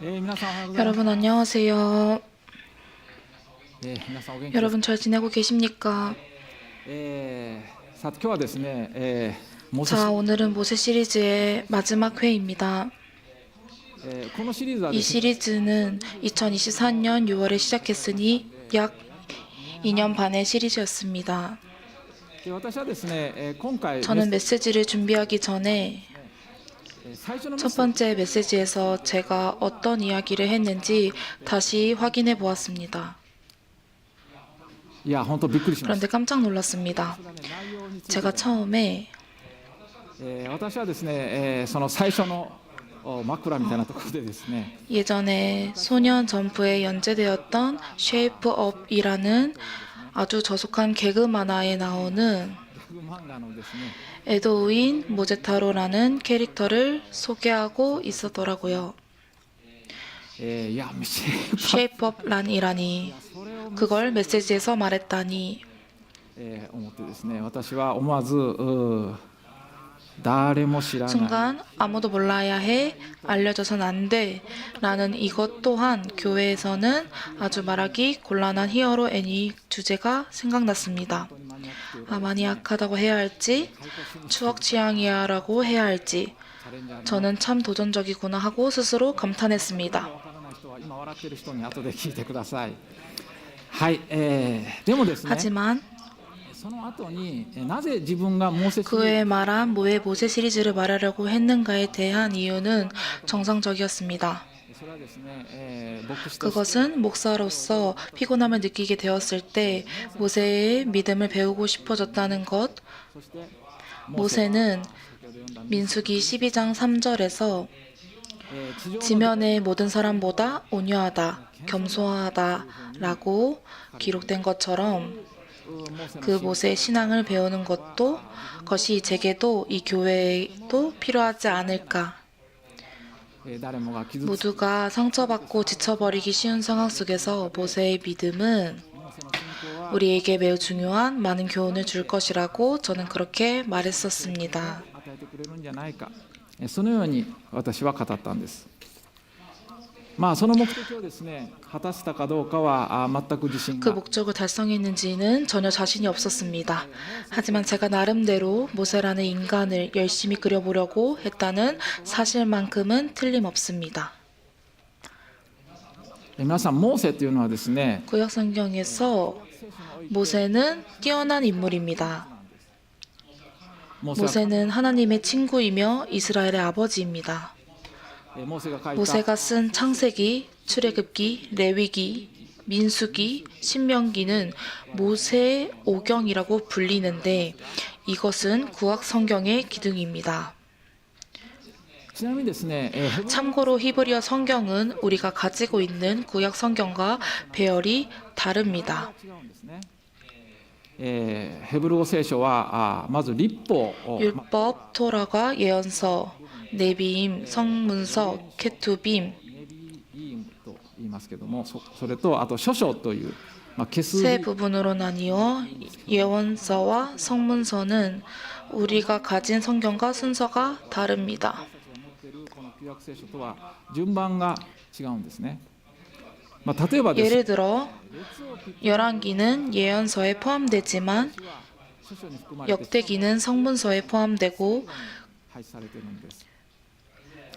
여러분 안녕하세요. 皆さんお元気ですか。 여러분 잘 지내고 계십니까? さて今日はですね、モーセ 자, 오늘은 모세 시리즈의 마지막 회입니다. このシリーズは 이 ですね、 시리즈는 2024년 6월에 시작했으니 약 2년 반의 시리즈였습니다. 私はですね、今回 저는 메시지를 준비하기 전에 最初の 첫 번째 메시지에서 제가 어떤 이야기를 했는지 다시 확인해 보았습니다. いや本当びっくりしまし 그런데 깜짝 놀랐습니다. た。内容について 제가 처음에 私はですね、その最初の枕みたいなところでですね、 예전에 소년 점프에 연재되었던 Shape Up이라는 아주 저속한 개그 만화에 나오는 漫画のですね、 에도우인 모제타로라는 캐릭터를 소개하고 있었더라고요. いやめちゃ Shape Up란이라니 それを 그걸 메시지에서 말했다니 思ってですね、私は思わず誰も知らない 순간 아무도 몰라야 해, 알려져선 안 돼 라는 이것 또한 교회에서는 아주 말하기 곤란한 히어로 애니 주제가 생각났습니다. 아, 마니악하다고 해야 할지 추억 취향이야 라고 해야 할지 저는 참 도전적이구나 하고 스스로 감탄했습니다. わからない人は今笑ってる人に後で聞いてください。はい、でもですね、 하지만 その後になぜ自分がモーセシリーズ 그에 말한 왜 모세 시리즈를 말하려고 했는가에 대한 이유는 정상적이었습니다. それはですね、牧師として 그것은 목사로서 피곤함을 느끼게 되었을 때 모세의 믿음을 배우고 싶어졌다는 것. そして 모세는 先ほど読んだ 민수기 12장 3절에서 地上の 지면의 모든 사람보다 온유하다, 겸손하다라고 기록된 것처럼 モーセの 그 모세의 신앙을 배우는 것이 제게도 이 교회에도 필요하지 않을까. 誰もが傷つく 모두가 상처받고 지쳐버리기 쉬운 상황 속에서 모세의 믿음은 モーセの信仰は 우리에게 매우 중요한 많은 교훈을 줄 것이라고 저는 그렇게 말했었습니다. 与えてくれるんじゃないか、そのように私は語ったんです。まあその目的をですね果たしたかどうかは全く自信 그 が 목적을 달성했는지는 전혀 자신이 없었습니다. 하지만 제가 나름대로 모세라는 인간을 열심히 그려보려고 했다는 사실만큼은 틀림없습니다. 皆さんモーセというのはですね 구약 성경에서 모세는 뛰어난 인물입니다. モーセは 모세는 하나님의 친구이며 이스라엘의 아버지입니다. モーセが書いた 모세가 쓴 창세기, 출애굽기, 레위기, 민수기, 신명기는 모세의 오경이라고 불리는데 이것은 구약 성경의 기둥입니다. ちなみにですね、 참고로 히브리어 성경은 우리가 가지고 있는 구약 성경과 배열이 다릅니다. 違うんですね。ヘブル語聖書はまず律法を 율법, 토라가 예언서, 네비임, 성문서, 케투빔 ネビイームと言いますけども、それとあと書書という、ケス 세 リ 부분으로 나뉘어 예언서와 성문서는 우리가 가진 성경과 순서가 다릅니다. 持っているこの旧約聖書とは順番が違うんですね。例えばですね、 예를 들어 열왕기는 예언서에 포함되지만 書書に含まれて 역대기는 성문서에 포함되고 配置されているんです。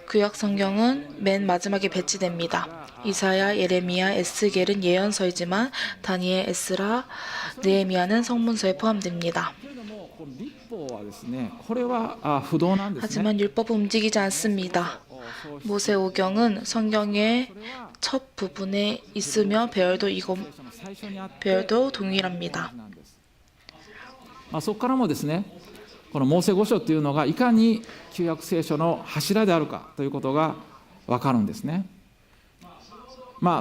구약 성경은 맨 마지막에 배치됩니다. 이사야, 예레미야, 에스겔은 예언서이지만 다니엘, 에스라, 느헤미야는 성문서에 포함됩니다. けれどもこの律法はですね、これは不動なんですね。 하지만 율법은 움직이지 않습니다. そう 모세 오경은 성경의 첫 부분에 있으며 배열도 聖書の最初にあって 배열도 동일합니다. なんです。そこからもですね、このモーセ五書というのがいかに旧約聖書の柱であるかということが分かるんですね。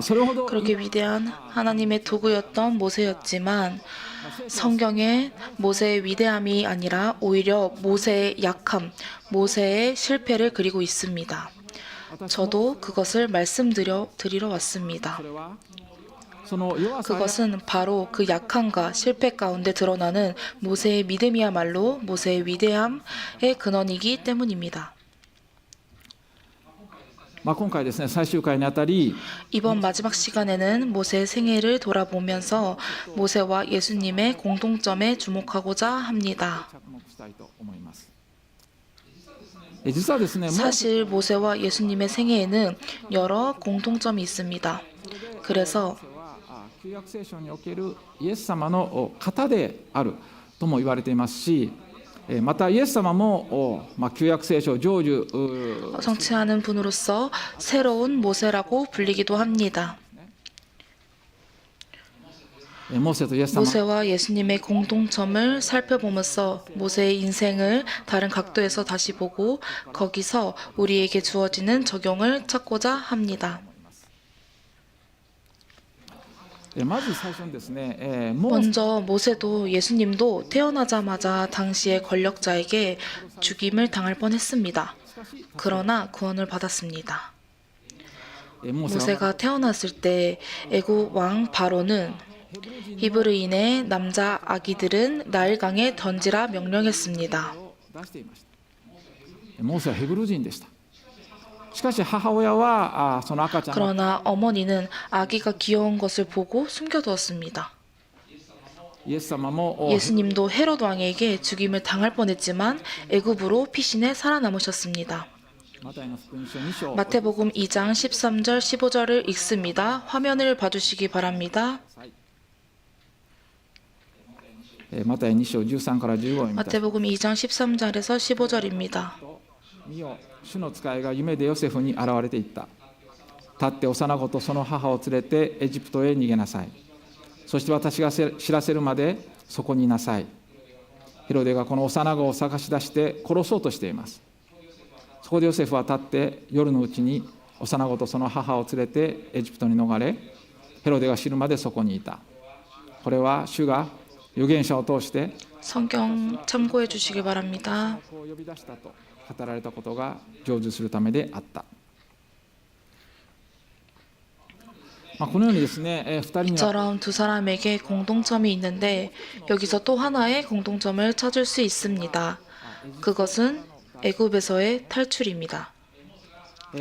それほど 그렇게 위대한 하나님의 도구였던 모세였지만 성경에 모세의 위대함이 아니라 오히려 모세의 약함, 모세의 실패를 그리고 있습니다. 저도 그것을 말씀드리러 왔습니다. それはその弱さや 그것은 바로 그 약함과 실패 가운데 드러나는 모세의 믿음이야말로 모세의 위대함의 근원이기 때문입니다. 今回ですね、最終回にあたり、 이번 마지막 시간에는 모세의 생애를 돌아보면서 모세와 예수님의 공통점에 주목하고자 합니다. 着目したいと思います。実はですね、 사실 모세와 예수님의 생애에는 여러 공통점이 있습니다. 그래서 旧約聖書におけるイエス様の型であるとも言われていますし、またイエス様も旧約聖書を成就 성취하는 분으로서 새로운 모세라고 불리기도 합니다. モーセとイエス様 모세와 예수님의 공통점을 살펴보면서 모세의 인생을 다른 각도에서 다시 보고 거기서 우리에게 주어지는 적용을 찾고자 합니다. まず最初にですね、モー 먼저 모세도 예수님도 태어나자마자 당시의 권력자에게 죽임을 당할 뻔했습니다. 그러나 구원을 받았습니다. セは 모세가 태어났을 때 애굽 왕 바로는 히브리인의 남자 아기들은 나일강에 던지라 명령했습니다. 出していました。モーセはヘブル人でした。しかし母親はその赤ちゃんを 그러나 어머니는 아기가 귀여운 것을 보고 숨겨두었습니다. イエス様も 예수님도 헤롯 왕에게 죽임을 당할 뻔했지만 애굽으로 피신해 살아남으셨습니다. マタイの福音書2章 마태복음 2장 13절 15절을 읽습니다. 화면을 봐주시기 바랍니다. マタイ2章13から15を見た。 마태복음 2장 13절에서 15절입니다. 見よ、主の使いが夢でヨセフに現れていった。立って幼子とその母を連れてエジプトへ逃げなさい。そして私が知らせるまでそこにいなさい。ヘロデがこの幼子を探し出して殺そうとしています。そこでヨセフは立って夜のうちに幼子とその母を連れてエジプトに逃れ、ヘロデが知るまでそこにいた。これは主が預言者を通して 성경 참고해 주시기 바랍니다. こう呼び出したと語られたことが成就するためであった。このようにですね、2人には 이처럼 두 사람에게 공통점이 있는데 여기서 또 하나의 공통점을 찾을 수 있습니다. 그것은 애굽에서의 탈출입니다.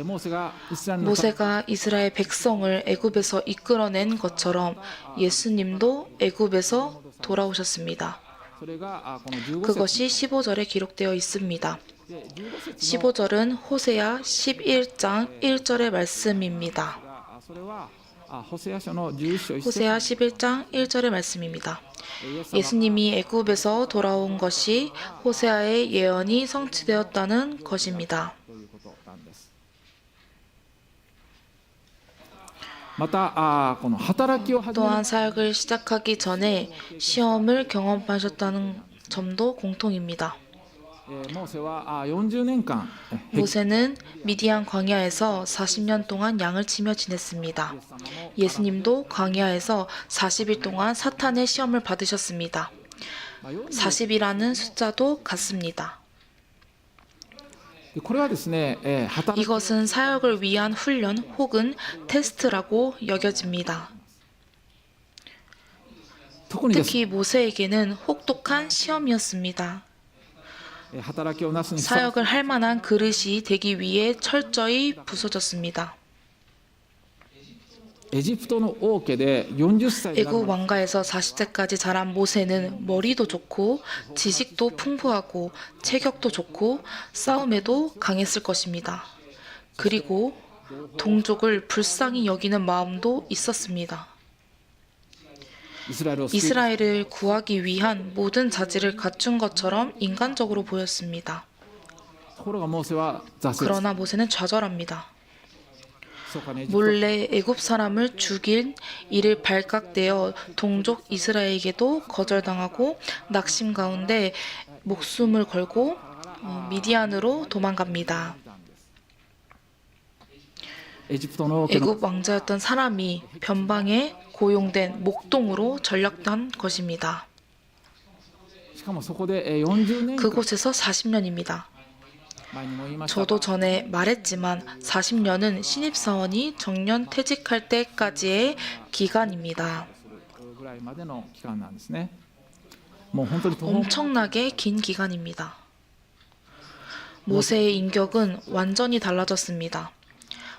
モーセがイスラエルの 모세가 이스라엘 백성을 애굽에서 이끌어낸 것처럼 예수님도 애굽에서 돌아오셨습니다. それがこの15節 그것이 15절에 기록되어 있습니다. で15節 15절은 호세아 11장 1절의 말씀입니다. がそれはホセア書の11章1節 호세아 11장 1절의 말씀입니다. イエス様 예수님이 애굽에서 돌아온 것이 호세아의 예언이 성취되었다는 것입니다. ということなんです。またこの働きを始め 또한 사역을 시작하기 전에 시험을 경험하셨다는 점도 공통입니다. モーセは40年間 모세는 미디안 광야에서 40년 동안 양을 치며 지냈습니다. 예수님도 광야에서 40일 동안 사탄의 시험을 받으셨습니다. 40이라는 숫자도 같습니다. これはですね、働き 이것은 사역을 위한 훈련 혹은 테스트라고 여겨집니다. 特にです 특히 모세에게는 혹독한 시험이었습니다. 働きをなすにふさわし 사역을 할 만한 그릇이 되기 위해 철저히 부서졌습니다. エジプトの王家で40歳になる 애굽 왕가에서 40세까지 자란 모세는 머리도 좋고 지식도 풍부하고 체격도 좋고 싸움에도 강했을 것입니다. 그리고 동족을 불쌍히 여기는 마음도 있었습니다. イスラエルを救い 이스라엘을 구하기 위한 모든 자질을 갖춘 것처럼 인간적으로 보였습니다. ところがモーセは挫折 그러나 모세는 좌절합니다. 密かにエジプト 몰래 애굽 사람을 죽일 일을 발각되어 동족 이스라엘에게도 거절당하고 낙심 가운데 목숨을 걸고 미디안으로 도망갑니다. エジプトの王家の 애굽 왕자였던 사람이 변방에 고용된 목동으로 전락한 것입니다. しかもそこで40年間 그곳에서 40년입니다. 前にも言いました 저도 전에 말했지만 40년은 신입사원이 정년 퇴직할 때까지의 기간입니다. ぐらいまでの期間なんですね。もう本当に途方も 엄청나게 긴 기간입니다. 모세의 인격은 완전히 달라졌습니다.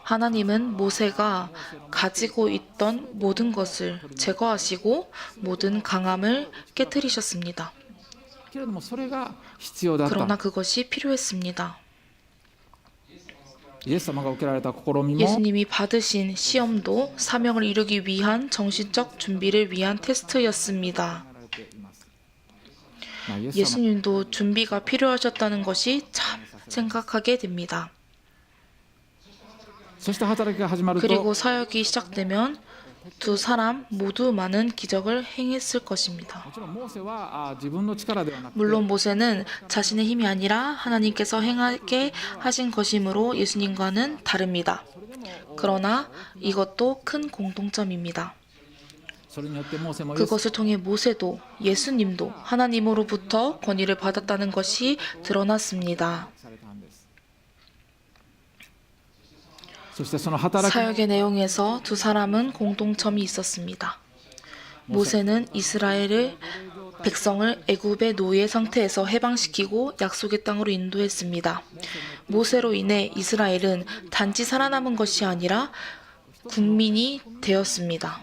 하나님은 모세가 가지고 있던 모든 것을 제거하시고 모든 강함을 깨뜨리셨습니다. けれどもそれが必要だった。 그러나 그것이 필요했습니다. イエス様が受けられた試みも 예수님이 받으신 시험도 사명을 이루기 위한 정신적 준비를 위한 테스트였습니다. られています。まあイエス様 예수님도 준비가 필요하셨다는 것이 참 생각하게 됩니다. そして働きが始まると 그리고 사역이 시작되면 두 사람 모두 많은 기적을 행했을 것입니다. もちろんモーセは自分の力ではなくて 물론 모세는 자신의 힘이 아니라 하나님께서 행하게 하신 것이므로 예수님과는 다릅니다. 그러나 이것도 큰 공통점입니다. それによってモーセもイエス 그것을 통해 모세도 예수님도 하나님으로부터 권위를 받았다는 것이 드러났습니다. されたんです。そしてその働き 사역의 내용에서 두 사람은 공통점이 있었습니다. 모세는 이스라엘을 백성을 애굽의 노예 상태에서 해방시키고 약속의 땅으로 인도했습니다. 모세로 인해 이스라엘은 단지 살아남은 것이 아니라 국민이 되었습니다.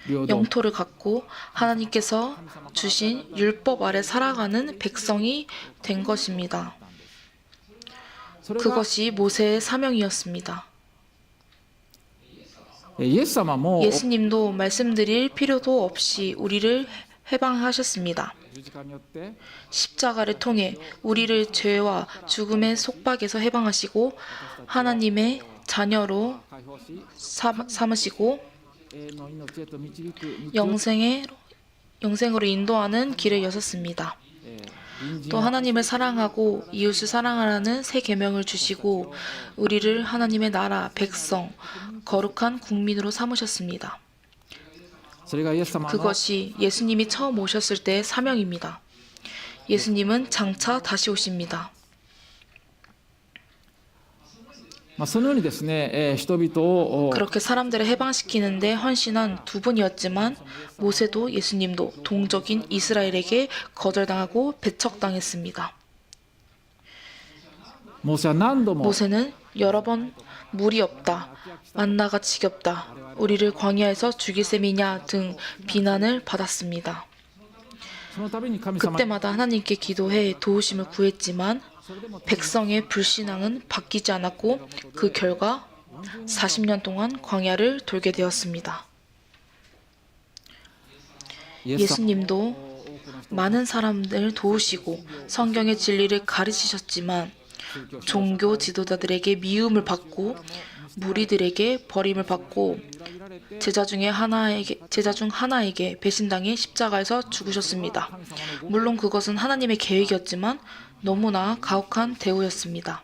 領土 영토를 갖고 하나님께서 주신 율법 아래 살아가는 백성이 된 것입니다. それが 그것이 모세의 사명이었습니다. イエス様も 예수님도 말씀드릴 필요도 없이 우리를 해방하셨습니다. 十字架によって 십자가를 통해 우리를 죄와 죽음의 속박에서 해방하시고 하나님의 자녀로 解放し 삼으시고 永遠の命へと導く道を 영생으로 인도하는 길을 여셨습니다. 隣人 또 を 하나님을 사랑하고 이웃을 사랑하라는 새 계명을 주시고 우리를 하나님의 나라, 백성, 거룩한 국민으로 삼으셨습니다. それがイエス様の 그것이 예수님이 처음 오셨을 때의 사명입니다. 예수님은 장차 다시 오십니다. まあそのようにですね、人々を 그렇게 사람들을 해방시키는데 헌신한 두 분이었지만 모세도 예수님도 동족인 이스라엘에게 거절당하고 배척당했습니다. モーセは何度も 모세는 여러 번 물이 없다, 만나가 지겹다, 우리를 광야에서 죽일 셈이냐 등 비난을 받았습니다. その度に神様 그때마다 하나님께 기도해 도우심을 구했지만 백성의 불신앙은 바뀌지 않았고 그 결과 40년 동안 광야를 돌게 되었습니다. イエス様 예수님도 많은 사람들을 도우시고 성경의 진리를 가르치셨지만 종교 지도자들에게 미움을 받고 무리들에게 버림을 받고 제자 중 하나에게 배신당해 십자가에서 죽으셨습니다. 물론 그것은 하나님의 계획이었지만 너무나 가혹한 대우였습니다.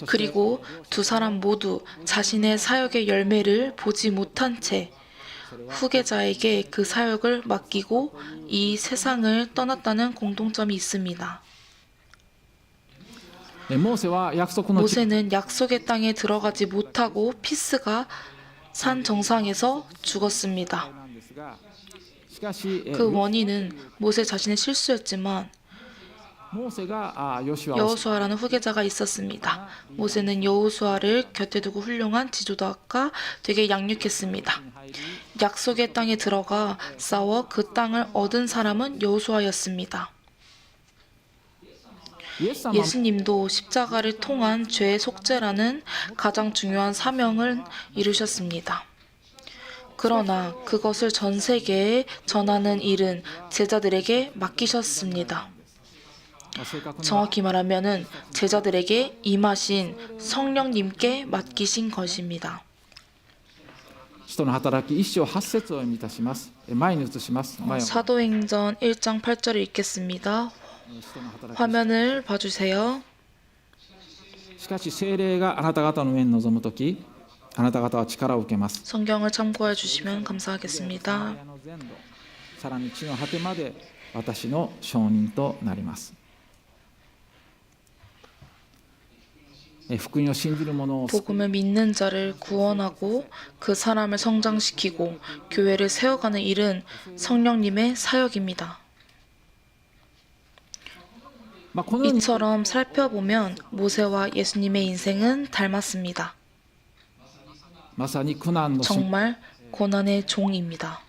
그리고 두 사람 모두 자신의 사역의 열매를 보지 못한 채 후계자에게 그 사역을 맡기고 이 세상을 떠났다는 공통점이 있습니다. モーセは約束の地 모세는 약속의 땅에 들어가지 못하고 피스가 산 정상에서 죽었습니다. なんですがしかし 그 원인은 모세 자신의 실수였지만 モーセがヨシュアを 여호수아라는 후계자가 있었습니다. 모세는 여호수아를 곁에 두고 훌륭한 지도자가 되게 양육했습니다. 약속의 땅에 들어가 싸워 그 땅을 얻은 사람은 여호수아였습니다. イエス様 예수님도 십자가를 통한 죄의 속죄라는 가장 중요한 사명을 이루셨습니다. 그러나 그것을 전 세계에 전하는 일은 제자들에게 맡기셨습니다. 正確には 정확히 말하면은 제자들에게 임하신 성령님께 맡기신 것입니다. 使徒の働き1章8節を読みいたします。前に移します。前を 사도행전 1장 8절을 읽겠습니다. 使徒の働き 화면을 봐주세요. しかし聖霊があなた方の上に臨むとき、あなた方は力を受けます。 성경을 참고해 주시면 감사하겠습니다. サマリアの全土、さらに地の果てまで私の証人となります。福音を信じる者を 복음을 믿는 자를 구원하고 그 사람을 성장시키고 교회를 세워가는 일은 성령님의 사역입니다. まあ、このように 이처럼 살펴보면 모세와 예수님의 인생은 닮았습니다. まさに苦難のし 정말 고난의 종입니다.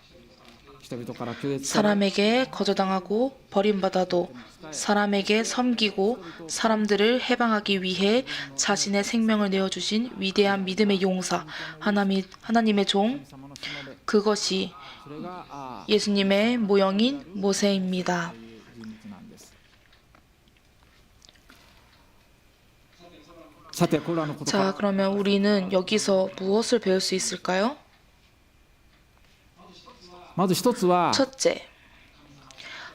人々から拒絶され 사람에게 거절당하고 버림받아도 사람에게 섬기고 사람들을 해방하기 위해 자신의 생명을 내어주신 위대한 믿음의 용사 하나님의 종 神様のしもべ 그것이 それが 예수님의 모형인 모세입니다. という人物なんです。さてこれらのことか 자, ら 그러면 우리는 여기서 무엇을 배울 수 있을까요? まず一つは 첫째,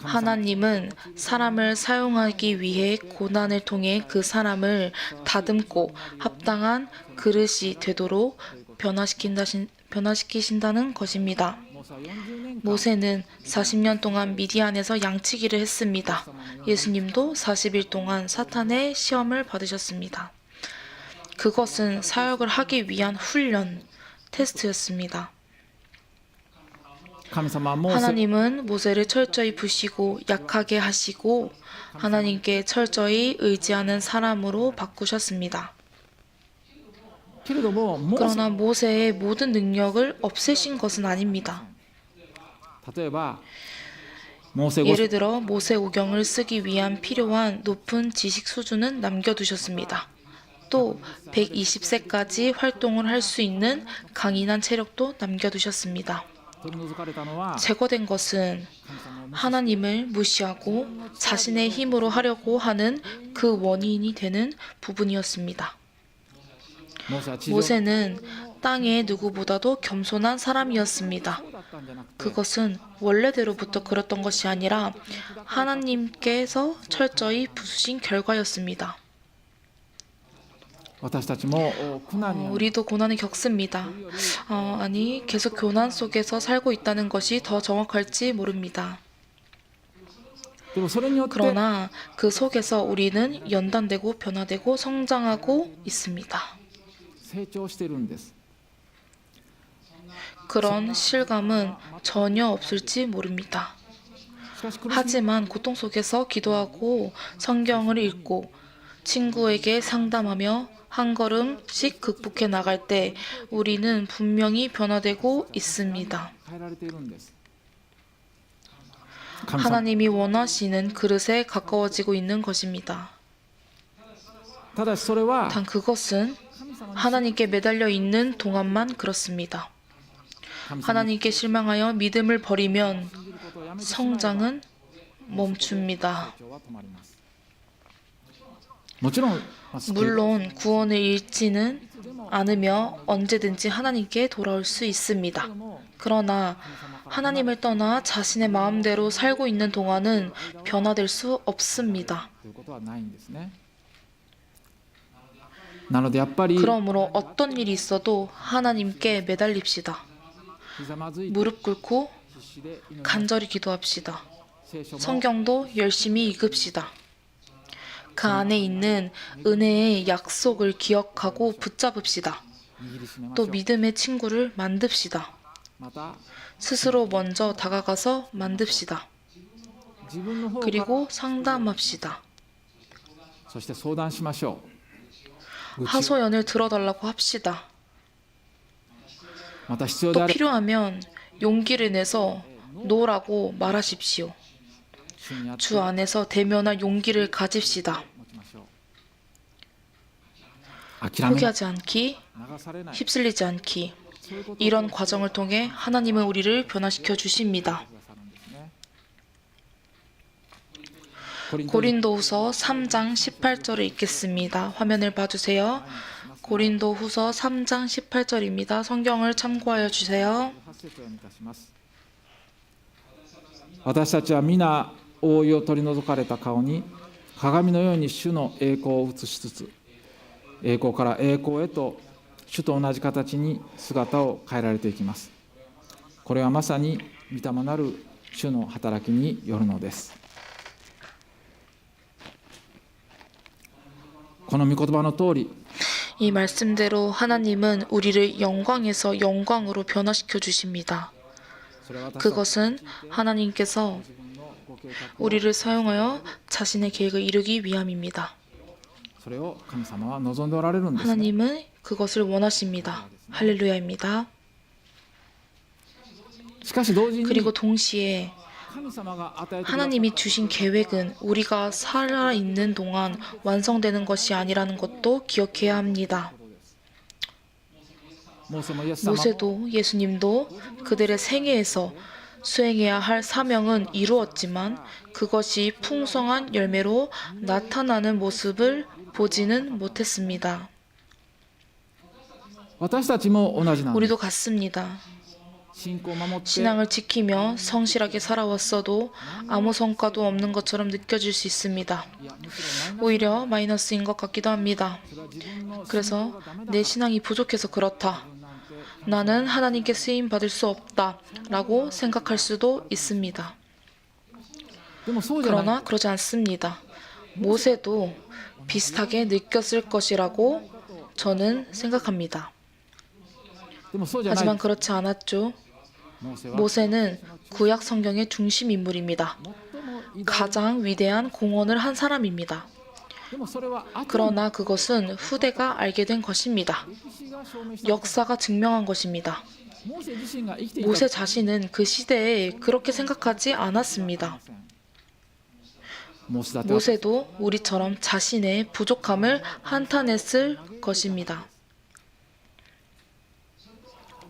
하나님은 사람을 사용하기 위해 고난을 통해 그 사람을 다듬고 합당한 그릇이 되도록 변화시키신다는 것입니다. モーセは40年間 모세는 40년 동안 미디안에서 양치기를 했습니다. 예수님도 40일 동안 사탄의 시험을 받으셨습니다. 그것은 사역을 하기 위한 훈련, 테스트였습니다. 神様はモーセ 하나님은 모세를 철저히 부시고 약하게 하시고 하나님께 철저히 의지하는 사람으로 바꾸셨습니다. けれどもモーセ 그러나 모세의 모든 능력을 없애신 것은 아닙니다. 例えばモーセ 예를 들어 모세 오경을 쓰기 위한 필요한 높은 지식 수준은 남겨두셨습니다. 또 120세까지 활동을 할 수 있는 강인한 체력도 남겨두셨습니다. 取り除かれたのは 제거된 것은 神様を 하나님을 무시하고 자신의 힘으로 하려고 하는 그 원인이 되는 부분이었습니다. モーセは地上 모세는 땅의 누구보다도 겸손한 사람이었습니다. そうだったんじゃなくて 그것은 원래대로부터 그랬던 것이 아니라 하나님께서 철저히 부수신 결과였습니다. 私たちも苦難に 우리도 고난을 겪습니다. 아니, 계속 고난 속에서 살고 있다는 것이 더 정확할지 모릅니다. でもそれによって 그러나 그 속에서 우리는 연단되고 변화되고 성장하고 있습니다. 成長してるんです。 그런 실감은 전혀 없을지 모릅니다. しかし苦しみ 하지만 고통 속에서 기도하고 성경을 읽고 친구에게 상담하며 한 걸음씩 극복해 나갈 때 우리는 분명히 변화되고 있습니다. 変えられているんです。神様 하나님이 원하시는 그릇에 가까워지고 있는 것입니다. ただしそれは 단 그것은 神様に 하나님께 매달려 있는 동안만 그렇습니다. 神様に 하나님께 실망하여 믿음을 버리면 信じることをやめてしまえば 성장은 멈춥니다. 成長は止まります。もちろん、救い 물론 구원을 잃지는 않으며 언제든지 하나님께 돌아올 수 있습니다. も 그러나 神様から 하나님을 떠나 자신의 마음대로 살고 있는 동안은 변화될 수 없습니다. ということはないんですね。なのでやっぱり 그러므로 어떤 일이 있어도 하나님께 매달립시다. ひざまずいて 무릎 꿇고 必死で祈り 간절히 기도합시다. 聖書も 성경도 열심히 읽읍시다. 그 안에 있는 은혜의 약속을 기억하고 붙잡읍시다. 握りしめましょ 또 う。 믿음의 친구를 만듭시다. また 스스로 먼저 다가가서 만듭시다. 自分の方から 그리고 상담합시다. そして相談しましょう。愚痴 하소연을 들어달라고 합시다. また必要で 또 あれば 필요하면 용기를 내서 노라고 말하십시오. 主にあって 주 안에서 대면할 용기를 가집시다. 持ちましょう。諦めない 포기하지 않기, 流されない 휩쓸리지 않기. そういうことを 이런 과정을 통해 하나님은 우리를 변화시켜 주십니다. くださるんですね。コリント 고린도후서 3장 18절을 읽겠습니다. 화면을 봐주세요. 고린도후서 3장 18절입니다. 성경을 참고하여 주세요. 8節を読み出します。私たちは皆覆いを取り除かれた顔に鏡のように主の栄光を映しつつ、栄光から栄光へと主と同じ形に姿を変えられていきます。これはまさに御霊なる主の働きによるのです。この御言葉の通り、 이 말씀대로 하나님은 우리를 영광에서 영광으로 변화시켜 주십니다. それは私たち 그것은 하나님께서 自分のご 우리를 사용하여 자신의 계획을 이루기 위함입니다. それを神様は望んでおられるんですね。 하나님은 그것을 원하십니다. 할렐루야입니다. しかし同時に 그리고 동시에 神様が与えてくださ 하나님이 주신 계획은 우리가 살아있는 동안 완성되는 것이 아니라는 것도 기억해야 합니다. モーセもイエス様も 모세도 예수님도 그들의 생애에서 수행해야 할 사명은 이루었지만 그것이 풍성한 열매로 나타나는 모습을 보지는 못했습니다. 私たちも同じなんです。 우리도 같습니다. 信仰を守って 신앙을 지키며 성실하게 살아왔어도 아무 성과도 없는 것처럼 느껴질 수 있습니다. いやむしろマイナス 오히려 마이너스인 것 같기도 합니다. が自分の 그래서 내 신앙이 부족해서 그렇다. なんて 나는 하나님께 쓰임 받을 수 없다. 라고 생각할 수도 있습니다. でもそうじゃない。 그러나 그러지 않습니다. 모세도 비슷하게 느꼈을 것이라고 저는 생각합니다. でもそうじゃない。 하지만 그렇지 않았죠. モーセは 모세는 구약 성경의 중심 인물입니다. 最も偉大 가장 위대한 공헌을 한 사람입니다. でもそれは後に 그러나 그것은 후대가 알게 된 것입니다. 歴史が証明した 역사가 증명한 것입니다. モーセ自身が生きていた 모세 자신은 그 시대에 그렇게 생각하지 않았습니다. モーセだって 모세도 우리처럼 자신의 부족함을 한탄했을 것입니다.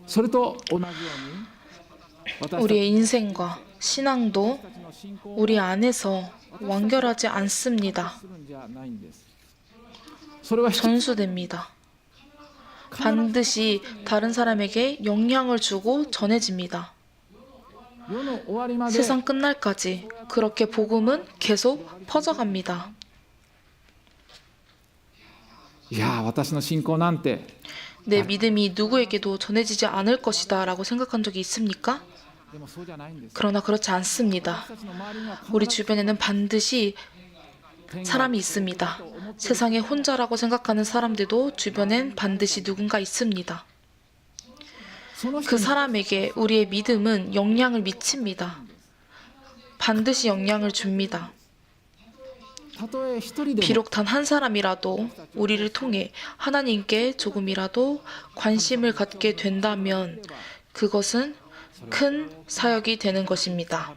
それと同じように私たち 우리의 인생과 신앙도 の信仰を 우리 안에서 완결하지 않습니다. するんじゃないんです。それは 전수됩니다. 반드시 다른 사람에게 영향을 주고 전해집니다. 世の終わりまで 세상 끝날까지 그렇게 복음은 계속 퍼져갑니다. いや私の信仰なんて 내 믿음이 누구에게도 전해지지 않을 것이다 라고 생각한 적이 있습니까? でもそうじゃないんです。 그러나 그렇지 않습니다. 私たちの周りには 우리 주변에는 반드시 사람이 있습니다. 세상에 혼자라고 생각하는 사람들도 주변엔 반드시 누군가 있습니다. その人 그 に 사람에게 우리의 믿음은 영향을 미칩니다. 반드시 영향을 줍니다. たとえ一人でも 비록 단 한 사람이라도 우리를 통해 하나님께 조금이라도 관심을 갖게 된다면 그것은 큰 사역이 되는 것입니다.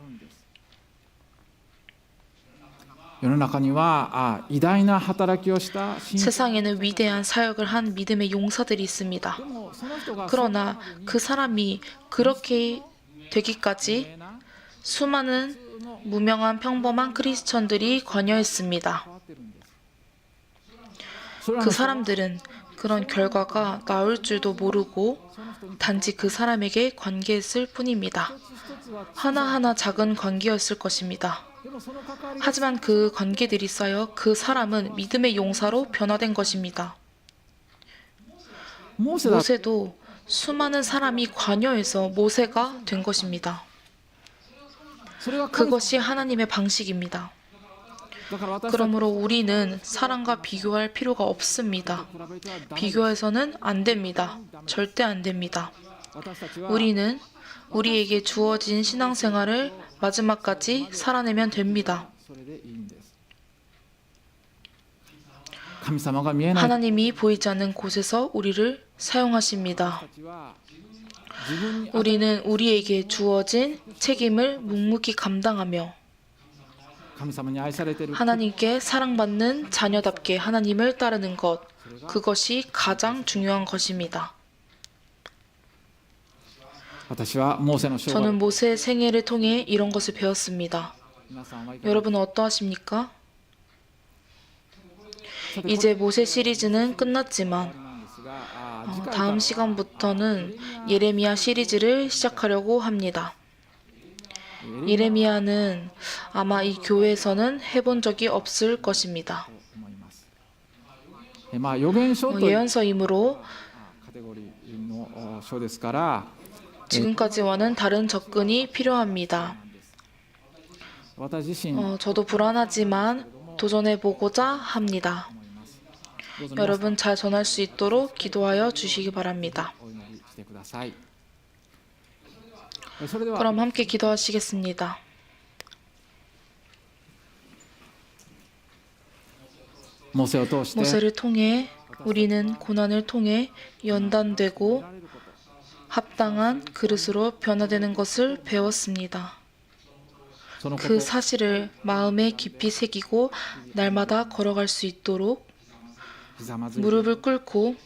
世の中には偉大な働きをした信仰 세상에는 위대한 사역을 한 믿음의 용사들이 있습니다. でもその人が 그러나 그 사람이 그렇게 되기까지 수많은 무명한 평범한 크리스천들이 관여했습니다. 変わってるんです。それら 그 の 사람들은 그런 결과가 나올 줄도 모르고 단지 그 사람에게 관계했을 뿐입니다. 一つは 하나하나 작은 관계였을 것입니다. でもその関わりが 하지만 그 관계들이 쌓여 그 사람은 믿음의 용사로 변화된 것입니다. モーセだ 모세도 수많은 사람이 관여해서 모세가 된 것입니다. それは神 그것이 하나님의 방식입니다. だから私たち 그러므로 우리는 사람과 비교할 필요가 없습니다. 比べてはダメ 비교해서는 안 됩니다. 절대 안 됩니다. 私たちは 우리는 우리에게 주어진 신앙생활을 마지막까지 살아내면 됩니다. それでいいんです。神様が見えない 하나님이 보이지 않는 곳에서 우리를 사용하십니다. 私たちは自分に 우리는 우리에게 주어진 책임을 묵묵히 감당하며 神様に愛されている 하나님께 사랑받는 자녀답게 하나님을 따르는 것, 그것이 가장 중요한 것입니다. 私はモーセの生涯 저는 모세의 생애를 통해 이런 것을 배웠습니다. 皆さんはいかが 여러분은 어떠하십니까? さて 이제 모세 시리즈는 끝났지만 なんですが次回 다음 시간부터는 예레미야 시리즈를 시작하려고 합니다. 예레미야는 아마 이 교회에서는 해본 적이 없을 것입니다. 思います。まあ預言書という 예언서이므로 カテゴリーの書ですから 지금까지와는 다른 접근이 필요합니다. 私自身 저도 불안하지만 도전해 보고자 합니다. どうぞ皆さん 여러분 잘 전할 수 있도록 기도하여 주시기 바랍니다. お祈りしてください。それでは 그럼 함께 기도하시겠습니다. モーセを通して 모세를 통해 우리는 고난을 통해 연단되고 합당한 그릇으로 변화되는 것을 배웠습니다. そのこと 그 사실을 마음에 깊이 새기고 날마다 걸어갈 수 있도록 ひざまずいて 무릎을 꿇고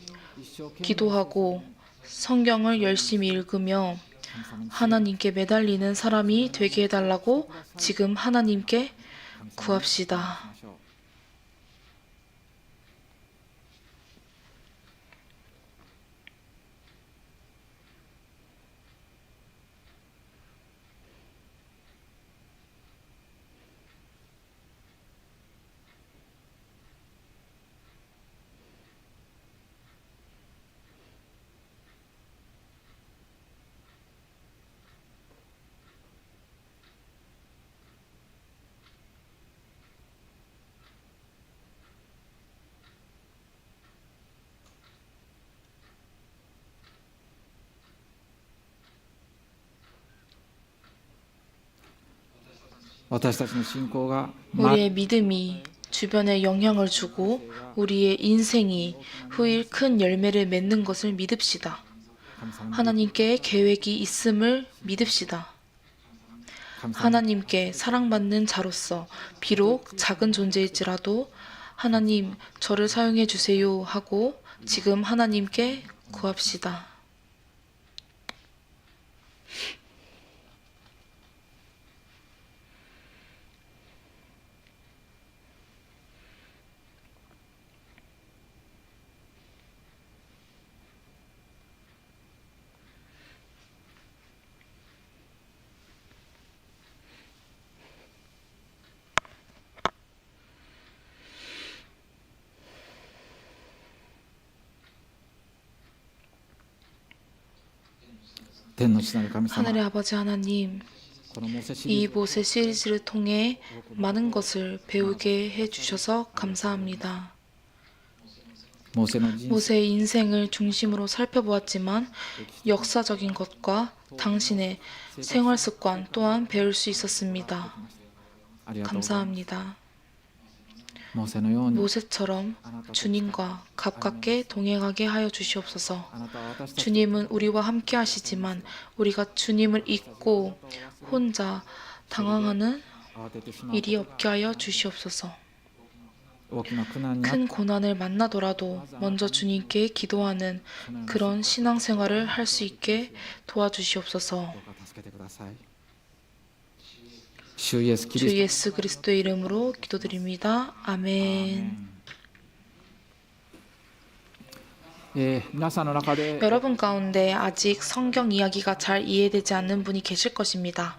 一生懸命 기도하고 성경을 열심히 읽으며 神様に 하나님께 매달리는 사람이 되게 해달라고 지금 하나님께 구합시다. しましょう。私たちの信仰が 우리의 믿음이 주변에 영향을 주고 우리의 인생이 후일 큰 열매를 맺는 것을 믿읍시다. 神様に 하나님께 계획이 있음을 믿읍시다. 神様に 하나님께 사랑받는 자로서 비록 작은 존재일지라도 하나님 저를 사용해 주세요 하고 지금 하나님께 구합시다.天の父なる神様 하늘의 아버지 하나님, このモーセシ 이 リーズ 모세 시리즈를 통해 많은 것을 배우게 해주셔서 감사합니다. モーセの人生 모세의 인생을 중심으로 살펴보았지만 역사적인 것과 당신의 생활 습관 또한 배울 수 있었습니다. ありがとうございます 감사합니다. モーセのように 모세처럼 주님과 가깝게 동행하게 하여 주시옵소서. あなたは私たち 주님은 우리와 함께 하시지만 우리가 주님을 잊고 혼자 당황하는 慌ててしまう 일이 없게 하여 주시옵소서. 大きな苦難にあっ 큰 고난을 만나더라도 먼저 주님께 기도하는 그런 신앙생활을 할 수 있게 도와주시옵소서. どうか助けてください主イエスキ 주 リス 예수 그리스도의 이름으로 기도드립니다. 아멘. ト皆さんの中で 여러분 가운데 아직 성경 이야기가 잘 이해되지 않는 분이 계실 것입니다.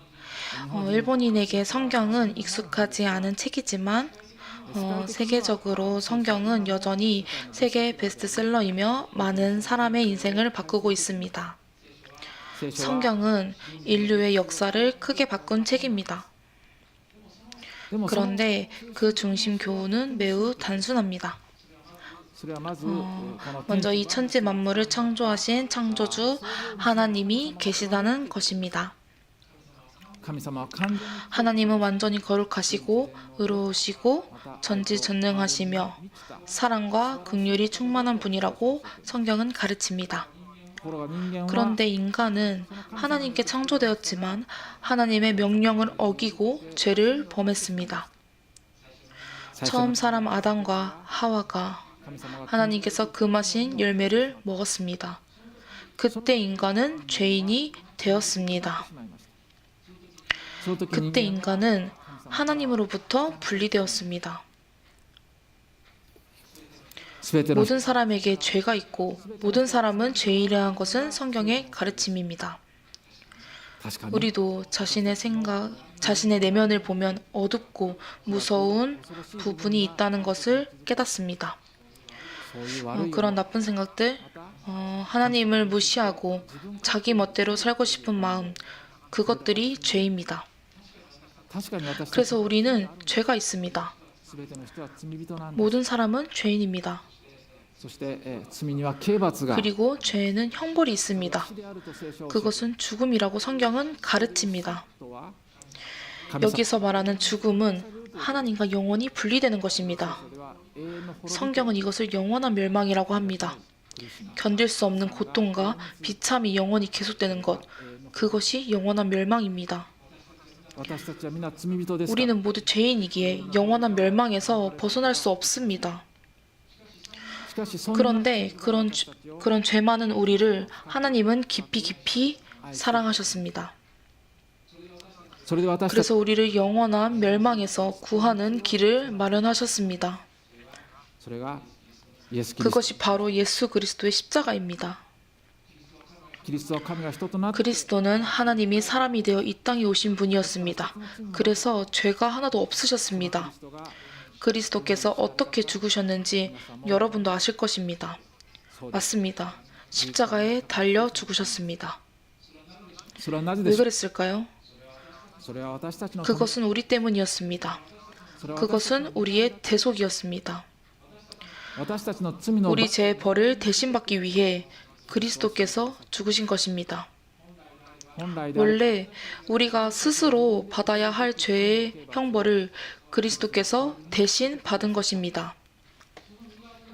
일본인에게 성경은 익숙하지 않은 책이지만 세계적으로 성경은 여전히 세계 베스트셀러이며 많은 사람의 인생을 바꾸고 있습니다. 聖書は 성경은 인류의 역사를 크게 바꾼 책입니다. でもその 그런데 그 중심 교훈은 매우 단순합니다. それはまずこの 먼저 이 천지 만물을 창조하신 창조주 하나님이 계시다는 것입니다. 神様は完全に 하나님은 완전히 거룩하시고 의로우시고 전지전능하시며 사랑과 긍휼이 충만한 분이라고 성경은 가르칩니다. ところが人間は 그런데 인간은 하나님께 창조되었지만 하나님의 명령을 어기고 죄를 범했습니다. 最初 처음 の 사람 아담과 하와가 神様が 하나님께서 금하신 열매를 먹었습니다. 그때 인간은 죄인이 되었습니다. しまいましたその時 그때 人間 인간은 하나님으로부터 분리되었습니다. すべての 모든 사람에게 죄가 있고 모든 사람은 죄인이라는 것은 성경의 가르침입니다. 確かに 우리도 자신의 생각, 자신의 내면을 보면 어둡고 무서운 부분이 있다는 것을 깨닫습니다. そういう悪い 그런 나쁜 생각들, 하나님을 무시하고 자기 멋대로 살고 싶은 마음, 그것들이 죄입니다. 確かに私たち 그래서 우리는 죄가 있습니다. すべての人は罪人なんです 모든 사람은 죄인입니다. そして罪には刑罰が 그리고 죄에는 형벌이 있습니다. 死であると聖書を教え 그것은 죽음이라고 성경은 가르칩니다. るとは神様 여기서 말하는 죽음은 하나님과 영원히 분리되는 것입니다. それは永遠の滅び 성경은 이것을 영원한 멸망이라고 합니다. 견딜 수 없는 고통과 비참이 영원히 계속되는 것, 그것이 영원한 멸망입니다. 私たちは皆罪人ですから 우리는 모두 죄인이기에 영원한 멸망에서 벗어날 수 없습니다. しかしそんな 그런데 그런 죄 많은 우리를 하나님은 깊이 사랑하셨습니다. それで私たち 그래서 우리를 영원한 멸망에서 구하는 길을 마련하셨습니다. それがイエス・キリスト 그것이 바로 예수 그리스도의 십자가입니다. キリストは神が人となって 그리스도는 하나님이 사람이 되어 이 땅에 오신 분이었습니다. 그래서 죄가 하나도 없으셨습니다. キリストが 그리스도께서 어떻게 죽으셨는지 여러분도 아실 것입니다. 맞습니다. 십자가에 달려 죽으셨습니다. それはなぜで 왜 しょう 그랬을까요? それは私たちの 그것은 우리 때문이었습니다. それは 그것은 우리의 대속이었습니다. 私たちの罪の 우리 죄의 벌을 대신받기 위해 그리스도께서 죽으신 것입니다. 本来である 원래 우리가 스스로 받아야 할 죄의 형벌을 그리스도께서 대신 받은 것입니다.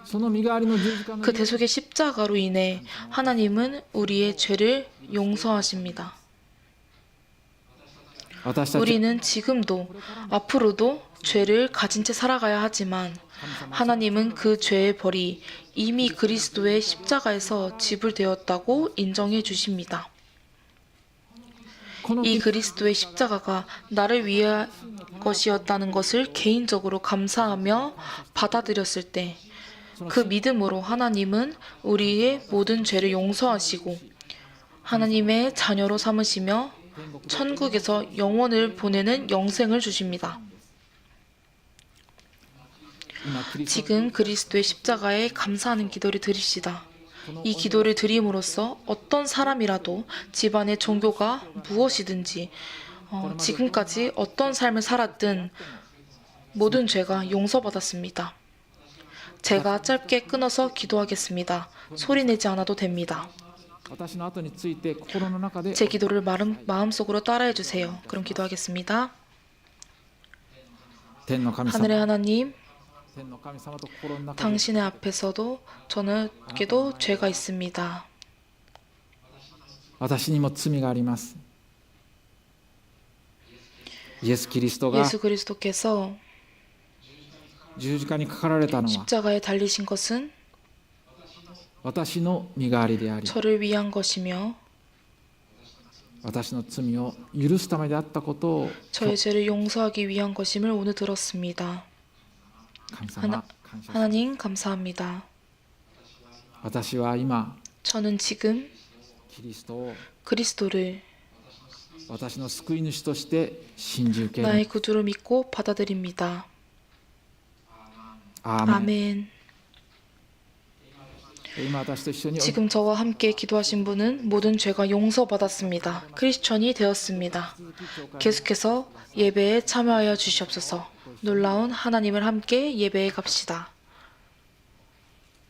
その身代わりの十字架の 그 대속의 십자가로 인해 하나님은 우리의 죄를 용서하십니다. 私たち 우리는 지금도 앞으로도 죄를 가진 채 살아가야 하지만 하나님은 그 죄의 벌이 이미 그리스도의 십자가에서 지불되었다고 인정해 주십니다. この 이 그리스도의 십자가가 나를 위한 것이었다는 것을 개인적으로 감사하며 받아들였을 때 그 믿음으로 하나님은 우리의 모든 죄를 용서하시고 하나님의 자녀로 삼으시며 천국에서 영원을 보내는 영생을 주십니다. 今キリスト 지금 그리스도의 십자가에 감사하는 기도를 드립시다. 이 기도를 드림으로써 어떤 사람이라도 집안의 종교가 무엇이든지 지금까지 어떤 삶을 살았든 모든 죄가 용서받았습니다. 제가 짧게 끊어서 기도하겠습니다. 소리내지 않아도 됩니다. 私の後について心の中で 제 기도를 마음속으로 따라해 주세요. 그럼 기도하겠습니다. 天の神様 하늘의 하나님, 天の神様と心の中で 당신의 앞에서도 저에게도 죄가 있습니다. 私にも罪がありますイエス・キリストが 예수 그리스도께서 十字架にかかられたのは 십자가에 달리신 것은 私の身代わりであり 저를 위한 것이며 私の罪を許すためであったことを 저의 죄를 용서하기 위한 것임을 오늘 들었습니다. 神様感謝します 하나님 감사합니다. 私は今 저는 지금 キリストを 그리스도를 私の救い主として信じ受ける 나의 구주로 믿고 받아들입니다. アーメン 아멘. 今私と一緒に 지금 저와 함께 기도하신 분은 모든 죄가 용서받았습니다. 크리스천이 되었습니다. 계속해서 예배에 참여하여 주시옵소서. 놀라운 하나님을 함께 예배해 갑시다.